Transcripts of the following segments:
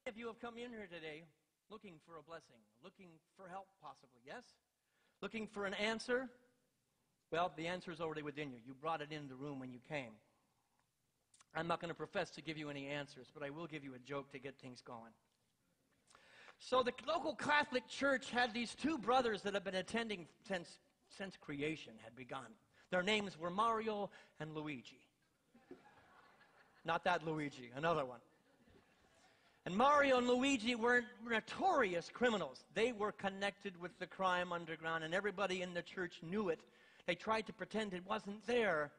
If you have come in here today looking for a blessing, looking for help possibly, yes? Looking for an answer? Well, the answer is already within you. You brought it in the room when you came. I'm not going to profess to give you any answers, but I will give you a joke to get things going. So the local Catholic Church had these two brothers that have been attending since creation had begun. Their names were Mario and Luigi. Not that Luigi, another one. And Mario and Luigi were notorious criminals. They were connected with the crime underground, and everybody in the church knew it. They tried to pretend it wasn't there,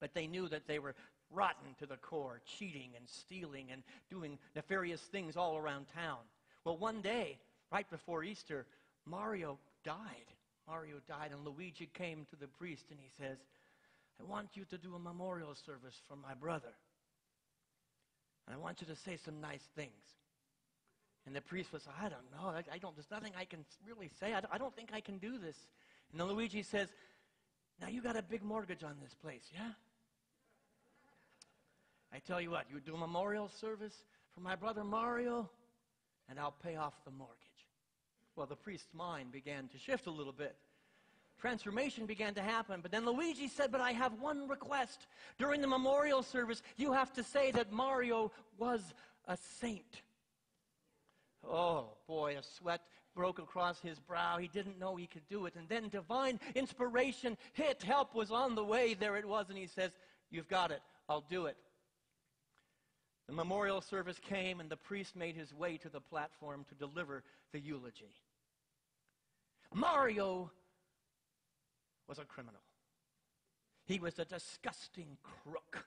but they knew that they were rotten to the core, cheating and stealing and doing nefarious things all around town. Well, one day, right before Easter, Mario died. Mario died, and Luigi came to the priest, and he says, I want you to do a memorial service for my brother. And I want you to say some nice things. And the priest was, I don't know, there's nothing I can really say. I don't think I can do this. And then Luigi says, now you got a big mortgage on this place, yeah? I tell you what, you do a memorial service for my brother Mario, and I'll pay off the mortgage. Well, the priest's mind began to shift a little bit. Transformation began to happen. But then Luigi said, but I have one request. During the memorial service, you have to say that Mario was a saint. Oh, boy, a sweat broke across his brow. He didn't know he could do it. And then divine inspiration hit. Help was on the way. There it was. And he says, you've got it. I'll do it. The memorial service came, and the priest made his way to the platform to deliver the eulogy. Mario was a criminal. He was a disgusting crook.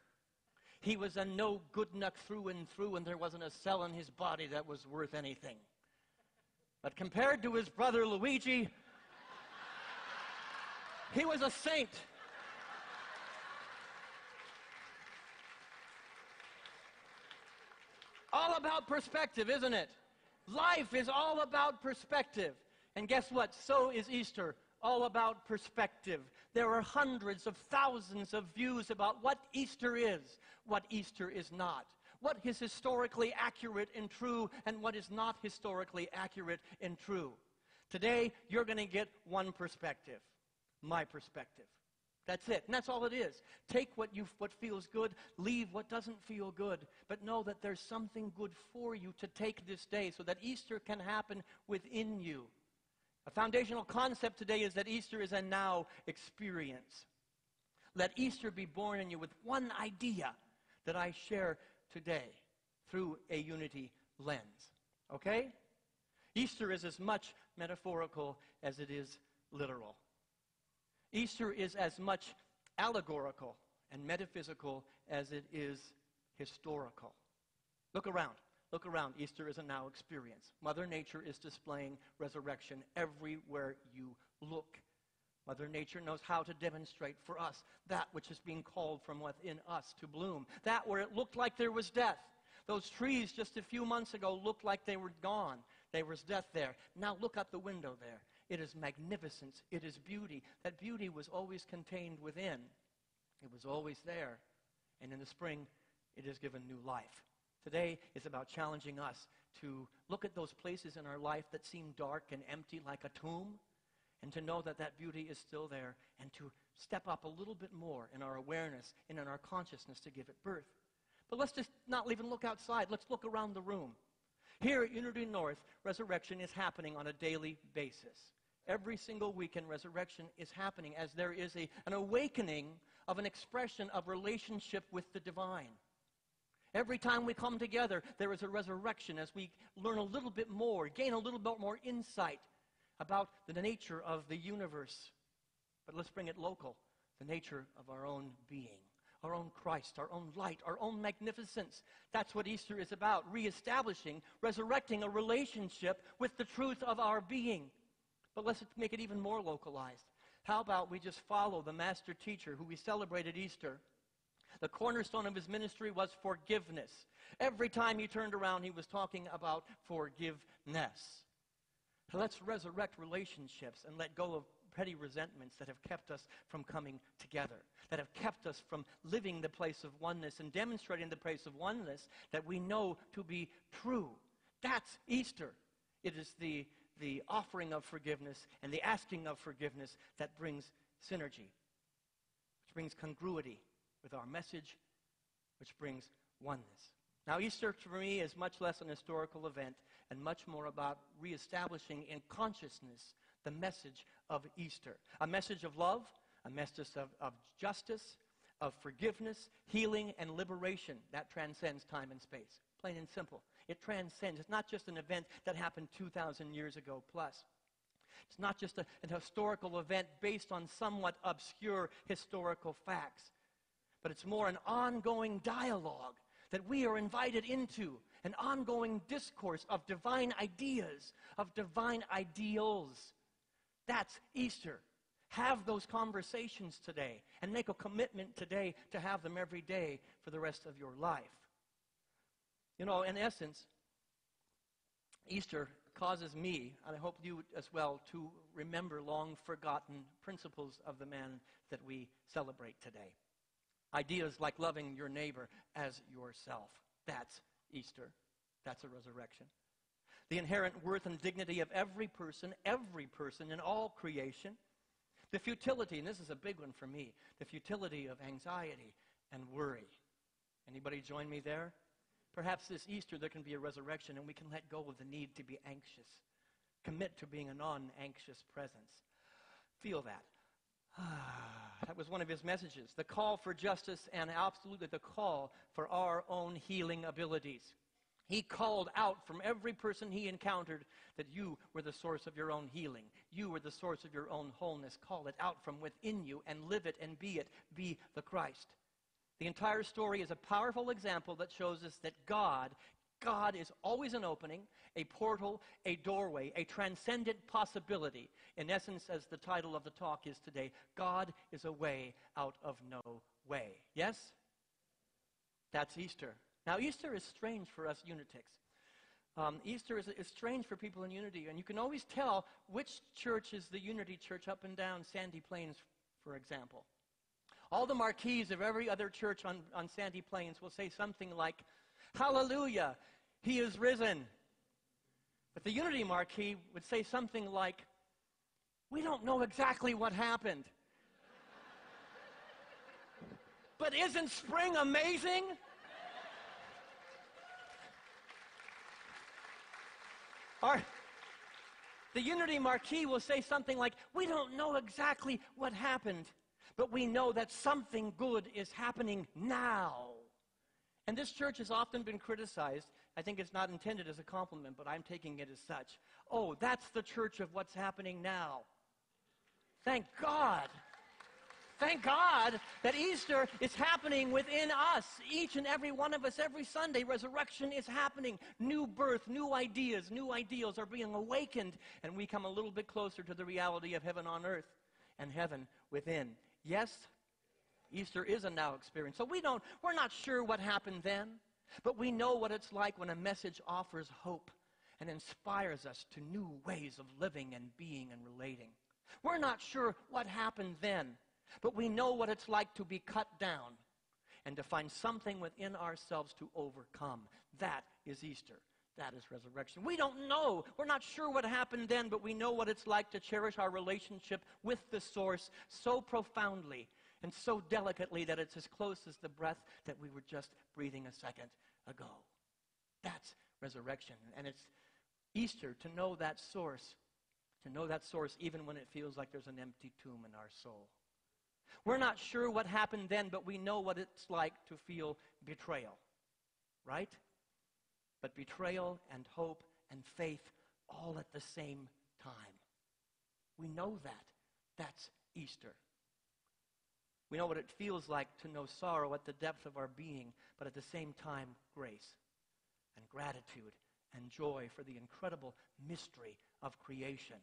He was a no-good-nuck through and through, and there wasn't a cell in his body that was worth anything. But compared to his brother Luigi, he was a saint. All about perspective, isn't it? Life is all about perspective. And guess what? So is Easter. All about perspective. There are hundreds of thousands of views about what Easter is, what Easter is not, what is historically accurate and true, and what is not historically accurate and true. Today, you're going to get one perspective, my perspective. That's it, and that's all it is. Take what feels good, leave what doesn't feel good, but know that there's something good for you to take this day so that Easter can happen within you. A foundational concept today is that Easter is a now experience. Let Easter be born in you with one idea that I share today through a unity lens. Okay? Easter is as much metaphorical as it is literal. Easter is as much allegorical and metaphysical as it is historical. Look around. Look around. Easter is a now experience. Mother Nature is displaying resurrection everywhere you look. Mother Nature knows how to demonstrate for us that which is being called from within us to bloom. That where it looked like there was death. Those trees just a few months ago looked like they were gone. There was death there. Now look out the window there. It is magnificence. It is beauty. That beauty was always contained within. It was always there. And in the spring, it is given new life. Today is about challenging us to look at those places in our life that seem dark and empty like a tomb, and to know that that beauty is still there, and to step up a little bit more in our awareness and in our consciousness to give it birth. But let's just not even look outside. Let's look around the room. Here at Unity North, resurrection is happening on a daily basis. Every single weekend, resurrection is happening as there is an awakening of an expression of relationship with the divine. Every time we come together, there is a resurrection as we learn a little bit more, gain a little bit more insight about the nature of the universe. But let's bring it local, the nature of our own being, our own Christ, our own light, our own magnificence. That's what Easter is about, reestablishing, resurrecting a relationship with the truth of our being. But let's make it even more localized. How about we just follow the master teacher who we celebrated Easter? The cornerstone of his ministry was forgiveness. Every time he turned around, he was talking about forgiveness. So let's resurrect relationships and let go of petty resentments that have kept us from coming together, that have kept us from living the place of oneness and demonstrating the place of oneness that we know to be true. That's Easter. It is the offering of forgiveness and the asking of forgiveness that brings synergy, which brings congruity with our message, which brings oneness. Now, Easter for me is much less an historical event and much more about reestablishing in consciousness the message of Easter. A message of love, a message of justice, of forgiveness, healing, and liberation that transcends time and space. Plain and simple. It transcends. It's not just an event that happened 2,000 years ago plus. It's not just an historical event based on somewhat obscure historical facts, but it's more an ongoing dialogue that we are invited into, an ongoing discourse of divine ideas, of divine ideals. That's Easter. Have those conversations today and make a commitment today to have them every day for the rest of your life. You know, in essence, Easter causes me, and I hope you as well, to remember long-forgotten principles of the man that we celebrate today. Ideas like loving your neighbor as yourself. That's Easter. That's a resurrection. The inherent worth and dignity of every person in all creation. The futility, and this is a big one for me, the futility of anxiety and worry. Anybody join me there? Perhaps this Easter there can be a resurrection and we can let go of the need to be anxious. Commit to being a non-anxious presence. Feel that. That was one of his messages. The call for justice and absolutely the call for our own healing abilities. He called out from every person he encountered that you were the source of your own healing. You were the source of your own wholeness. Call it out from within you and live it and be it. Be the Christ. The entire story is a powerful example that shows us that God is always an opening, a portal, a doorway, a transcendent possibility. In essence, as the title of the talk is today, God is a way out of no way. Yes? That's Easter. Now, Easter is strange for us unitics. Easter is strange for people in unity, and you can always tell which church is the unity church up and down Sandy Plains, for example. All the marquees of every other church on Sandy Plains will say something like, "Hallelujah, he is risen." But the unity marquee would say something like, "We don't know exactly what happened. But isn't spring amazing?" Or the unity marquee will say something like, "We don't know exactly what happened, but we know that something good is happening now." And this church has often been criticized. I think it's not intended as a compliment, but I'm taking it as such. Oh, that's the church of what's happening now. Thank God. Thank God that Easter is happening within us. Each and every one of us, every Sunday, resurrection is happening. New birth, new ideas, new ideals are being awakened, and we come a little bit closer to the reality of heaven on earth and heaven within. Yes, Easter is a now experience. So we're not sure what happened then, but we know what it's like when a message offers hope and inspires us to new ways of living and being and relating. We're not sure what happened then, but we know what it's like to be cut down and to find something within ourselves to overcome. That is Easter. That is resurrection. We don't know. We're not sure what happened then, but we know what it's like to cherish our relationship with the source so profoundly and so delicately that it's as close as the breath that we were just breathing a second ago. That's resurrection. And it's Easter to know that source even when it feels like there's an empty tomb in our soul. We're not sure what happened then, but we know what it's like to feel betrayal, right? But betrayal and hope and faith all at the same time. We know that. That's Easter. We know what it feels like to know sorrow at the depth of our being, but at the same time, grace and gratitude and joy for the incredible mystery of creation.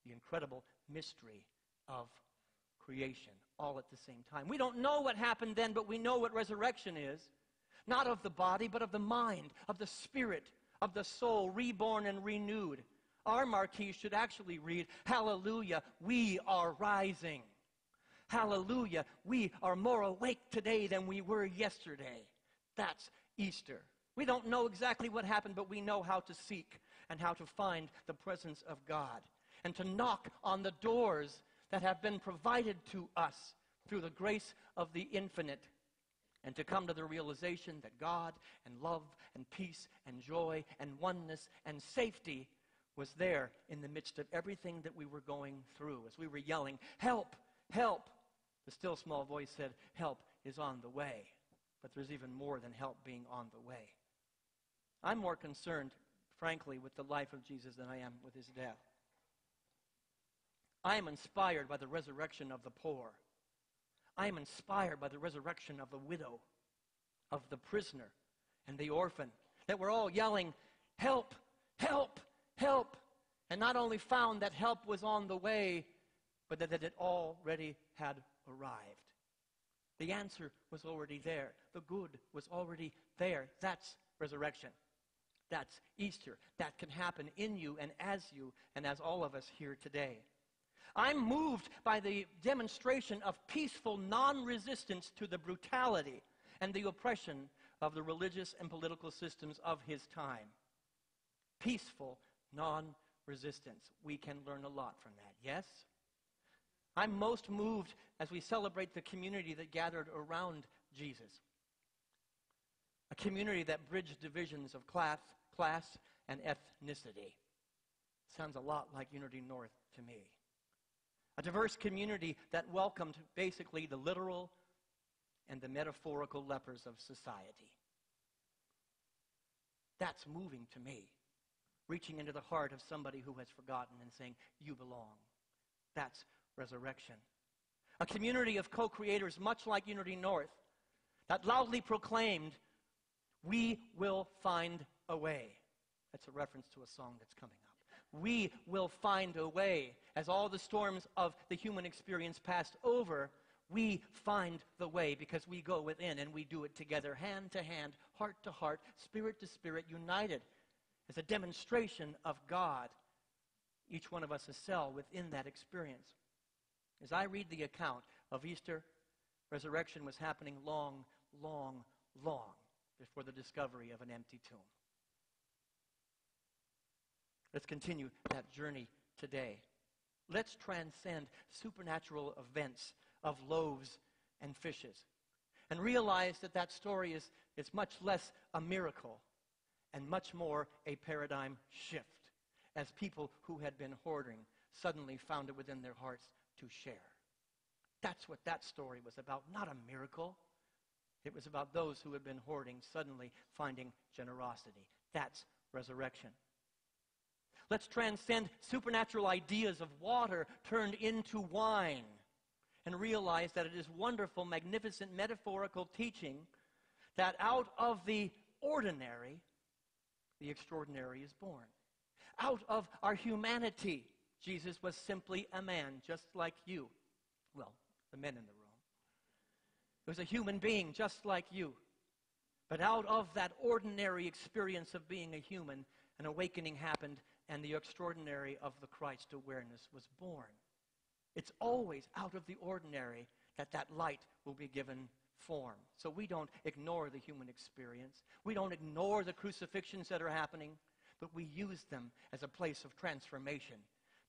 The incredible mystery of creation, all at the same time. We don't know what happened then, but we know what resurrection is. Not of the body, but of the mind, of the spirit, of the soul, reborn and renewed. Our marquee should actually read, "Hallelujah, we are rising. Hallelujah, we are more awake today than we were yesterday." That's Easter. We don't know exactly what happened, but we know how to seek and how to find the presence of God and to knock on the doors that have been provided to us through the grace of the infinite, and to come to the realization that God and love and peace and joy and oneness and safety was there in the midst of everything that we were going through. As we were yelling, "Help, help," the still small voice said, "Help is on the way." But there's even more than help being on the way. I'm more concerned, frankly, with the life of Jesus than I am with his death. I am inspired by the resurrection of the poor. I am inspired by the resurrection of the widow, of the prisoner, and the orphan, that we're all yelling, "Help, help, help," and not only found that help was on the way, but that it already had arrived. The answer was already there. The good was already there. That's resurrection. That's Easter. That can happen in you and as all of us here today. I'm moved by the demonstration of peaceful non-resistance to the brutality and the oppression of the religious and political systems of his time. Peaceful non-resistance. We can learn a lot from that, yes? I'm most moved as we celebrate the community that gathered around Jesus. A community that bridged divisions of class and ethnicity. Sounds a lot like Unity North to me. A diverse community that welcomed basically the literal and the metaphorical lepers of society. That's moving to me. Reaching into the heart of somebody who has forgotten and saying, "You belong." That's resurrection. A community of co-creators, much like Unity North, that loudly proclaimed, "We will find a way." That's a reference to a song that's coming up. We will find a way. As all the storms of the human experience passed over, we find the way because we go within and we do it together, hand to hand, heart to heart, spirit to spirit, united as a demonstration of God. Each one of us a cell within that experience. As I read the account of Easter, resurrection was happening long, long, long before the discovery of an empty tomb. Let's continue that journey today. Let's transcend supernatural events of loaves and fishes and realize that that story is much less a miracle and much more a paradigm shift as people who had been hoarding suddenly found it within their hearts to share. That's what that story was about, not a miracle. It was about those who had been hoarding suddenly finding generosity. That's resurrection. Let's transcend supernatural ideas of water turned into wine and realize that it is wonderful, magnificent, metaphorical teaching that out of the ordinary, the extraordinary is born. Out of our humanity, Jesus was simply a man just like you. Well, the men in the room. He was a human being just like you. But out of that ordinary experience of being a human, an awakening happened, and the extraordinary of the Christ awareness was born. It's always out of the ordinary that that light will be given form. So we don't ignore the human experience. We don't ignore the crucifixions that are happening, but we use them as a place of transformation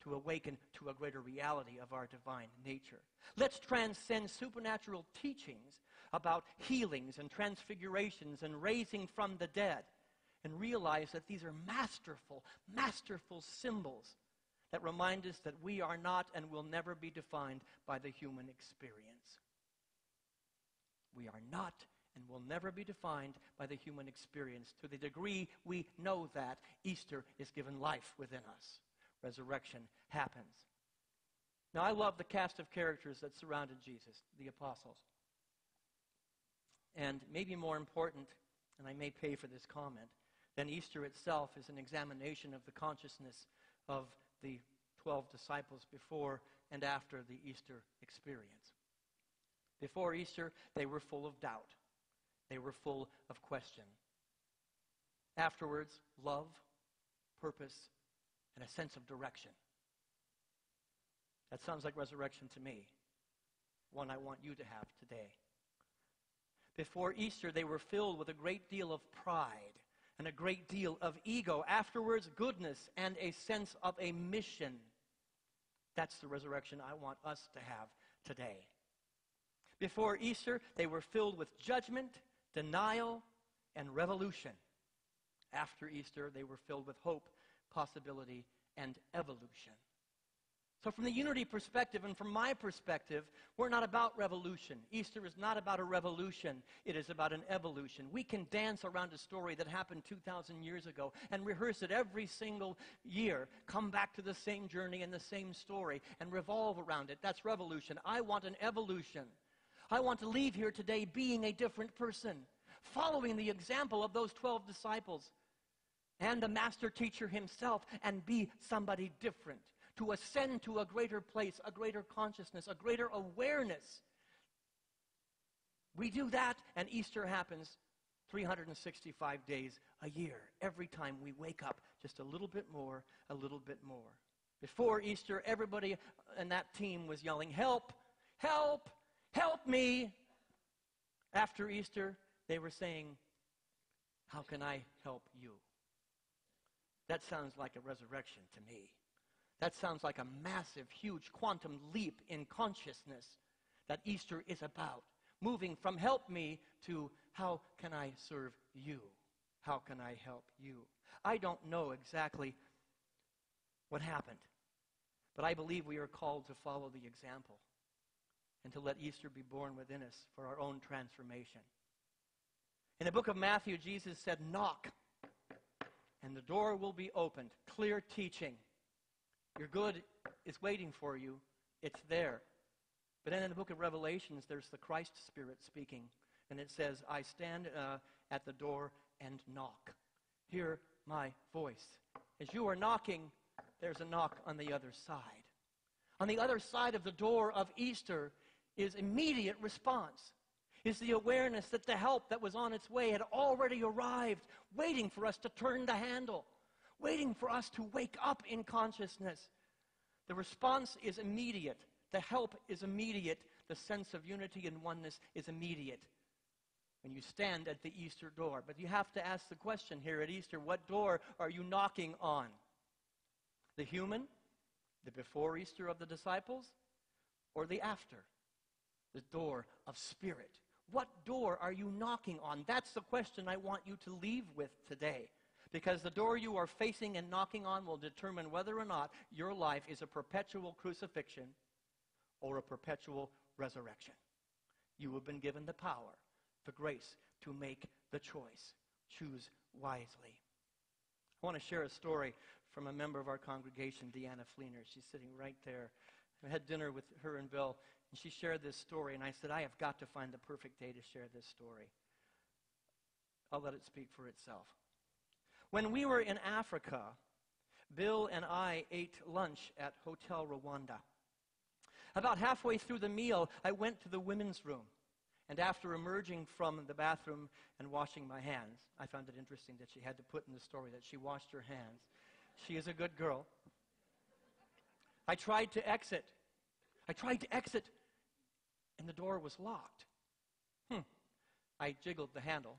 to awaken to a greater reality of our divine nature. Let's transcend supernatural teachings about healings and transfigurations and raising from the dead and realize that these are masterful, masterful symbols that remind us that we are not and will never be defined by the human experience. We are not and will never be defined by the human experience. To the degree we know that, Easter is given life within us. Resurrection happens. Now, I love the cast of characters that surrounded Jesus, the apostles. And maybe more important, and I may pay for this comment, than Easter itself is an examination of the consciousness of the 12 disciples before and after the Easter experience. Before Easter, they were full of doubt. They were full of question. Afterwards, love, purpose, and a sense of direction. That sounds like resurrection to me, one I want you to have today. Before Easter, they were filled with a great deal of pride and a great deal of ego. Afterwards, goodness and a sense of a mission. That's the resurrection I want us to have today. Before Easter, they were filled with judgment, denial, and revolution. After Easter, they were filled with hope, possibility, and evolution. So from the unity perspective and from my perspective, we're not about revolution. Easter is not about a revolution. It is about an evolution. We can dance around a story that happened 2,000 years ago and rehearse it every single year, come back to the same journey and the same story and revolve around it. That's revolution. I want an evolution. I want to leave here today being a different person, following the example of those 12 disciples and the master teacher himself, and be somebody different, to ascend to a greater place, a greater consciousness, a greater awareness. We do that, and Easter happens 365 days a year. Every time we wake up just a little bit more, a little bit more. Before Easter, everybody in that team was yelling, "Help! Help! Help me!" After Easter, they were saying, "How can I help you?" That sounds like a resurrection to me. That sounds like a massive, huge quantum leap in consciousness that Easter is about. Moving from help me to how can I serve you? How can I help you? I don't know exactly what happened, but I believe we are called to follow the example and to let Easter be born within us for our own transformation. In the book of Matthew, Jesus said, "Knock, and the door will be opened." Clear teaching. Your good is waiting for you. It's there. But then in the book of Revelations, there's the Christ Spirit speaking. And it says, "I stand at the door and knock. Hear my voice." As you are knocking, there's a knock on the other side. On the other side of the door of Easter is immediate response. Is the awareness that the help that was on its way had already arrived, waiting for us to turn the handle, waiting for us to wake up in consciousness. The response is immediate. The help is immediate. The sense of unity and oneness is immediate when you stand at the Easter door. But you have to ask the question here at Easter, what door are you knocking on? The human, the before Easter of the disciples, or the after? The door of spirit. What door are you knocking on? That's the question I want you to leave with today. Because the door you are facing and knocking on will determine whether or not your life is a perpetual crucifixion or a perpetual resurrection. You have been given the power, the grace to make the choice. Choose wisely. I want to share a story from a member of our congregation, Deanna Fleener. She's sitting right there. I had dinner with her and Bill, and she shared this story, and I said, I have got to find the perfect day to share this story. I'll let it speak for itself. When we were in Africa, Bill and I ate lunch at Hotel Rwanda. About halfway through the meal, I went to the women's room, and after emerging from the bathroom and washing my hands, I found it interesting that she had to put in the story that she washed her hands. She is a good girl. I tried to exit, and the door was locked. I jiggled the handle.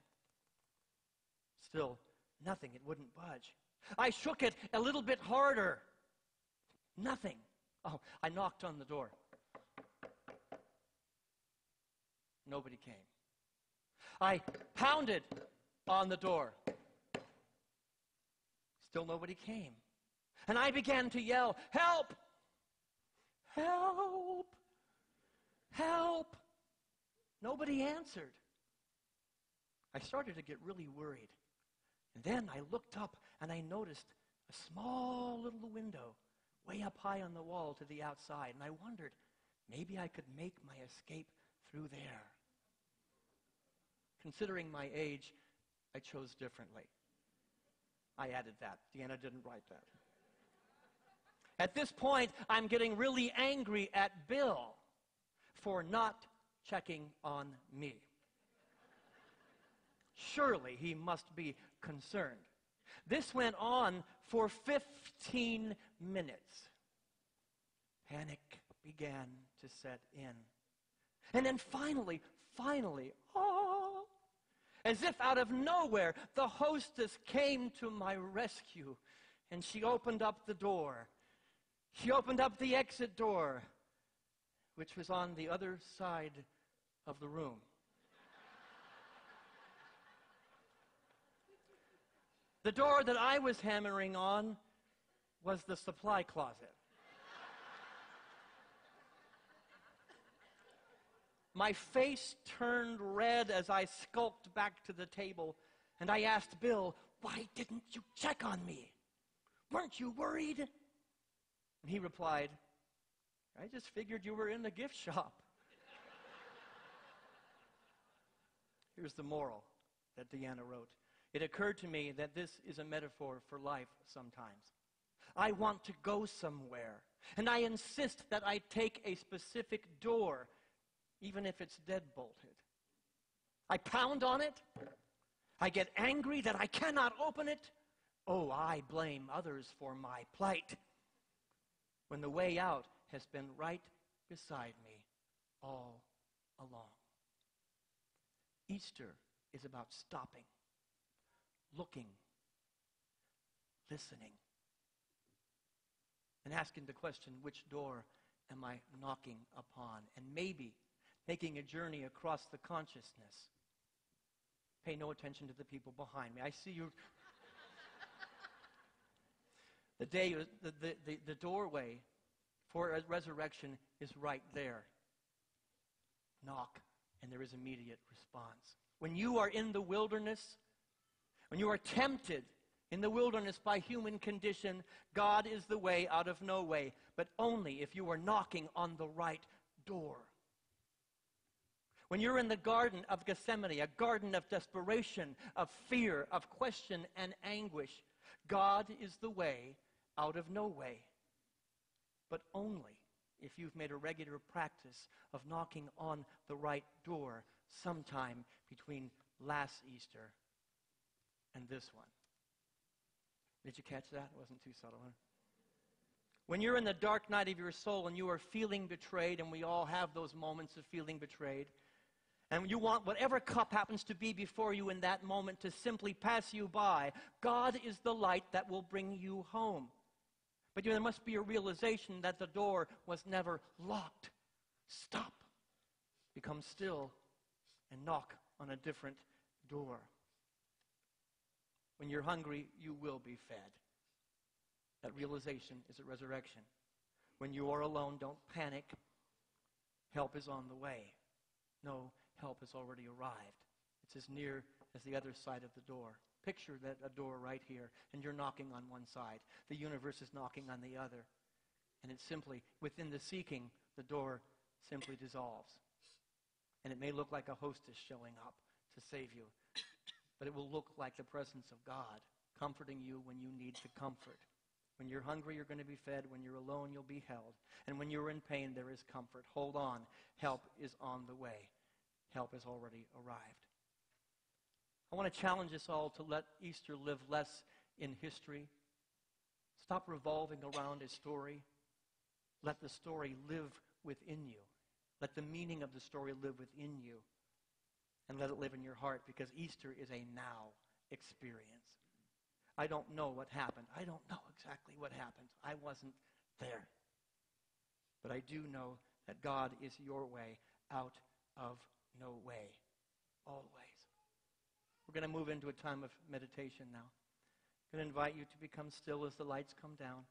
Still, nothing. It wouldn't budge. I shook it a little bit harder. Nothing. Oh, I knocked on the door. Nobody came. I pounded on the door. Still nobody came. And I began to yell, "Help! Help! Help!" Nobody answered. I started to get really worried. And then I looked up and I noticed a small little window way up high on the wall to the outside. And I wondered, maybe I could make my escape through there. Considering my age, I chose differently. I added that. Deanna didn't write that. At this point, I'm getting really angry at Bill for not checking on me. Surely he must be concerned. This went on for 15 minutes. Panic began to set in. And then finally, finally, oh, as if out of nowhere, the hostess came to my rescue, and she opened up the door. She opened up the exit door, which was on the other side of the room. The door that I was hammering on was the supply closet. My face turned red as I skulked back to the table, and I asked Bill, "Why didn't you check on me? Weren't you worried?" And he replied, "I just figured you were in the gift shop." Here's the moral that Deanna wrote. It occurred to me that this is a metaphor for life sometimes. I want to go somewhere, and I insist that I take a specific door, even if it's dead-bolted. I pound on it. I get angry that I cannot open it. Oh, I blame others for my plight, when the way out has been right beside me all along. Easter is about stopping, looking, listening, and asking the question, which door am I knocking upon? And maybe making a journey across the consciousness. Pay no attention to the people behind me. I see you. The doorway for a resurrection is right there. Knock, and there is immediate response. When you are in the wilderness, when you are tempted in the wilderness by human condition, God is the way out of no way, but only if you are knocking on the right door. When you're in the Garden of Gethsemane, a garden of desperation, of fear, of question and anguish, God is the way out of no way, but only if you've made a regular practice of knocking on the right door sometime between last Easter and this one. Did you catch that? It wasn't too subtle, huh? When you're in the dark night of your soul and you are feeling betrayed, and we all have those moments of feeling betrayed, and you want whatever cup happens to be before you in that moment to simply pass you by, God is the light that will bring you home. But there must be a realization that the door was never locked. Stop. Become still and knock on a different door. When you're hungry, you will be fed. That realization is a resurrection. When you are alone, don't panic. Help is on the way. No, help has already arrived. It's as near as the other side of the door. Picture that a door right here, and you're knocking on one side. The universe is knocking on the other. And it's simply, within the seeking, the door simply dissolves. And it may look like a hostess showing up to save you, but it will look like the presence of God comforting you when you need the comfort. When you're hungry, you're going to be fed. When you're alone, you'll be held. And when you're in pain, there is comfort. Hold on. Help is on the way. Help has already arrived. I want to challenge us all to let Easter live less in history. Stop revolving around a story. Let the story live within you. Let the meaning of the story live within you. And let it live in your heart, because Easter is a now experience. I don't know what happened. I don't know exactly what happened. I wasn't there. But I do know that God is your way out of no way, always. We're going to move into a time of meditation now. I'm going to invite you to become still as the lights come down.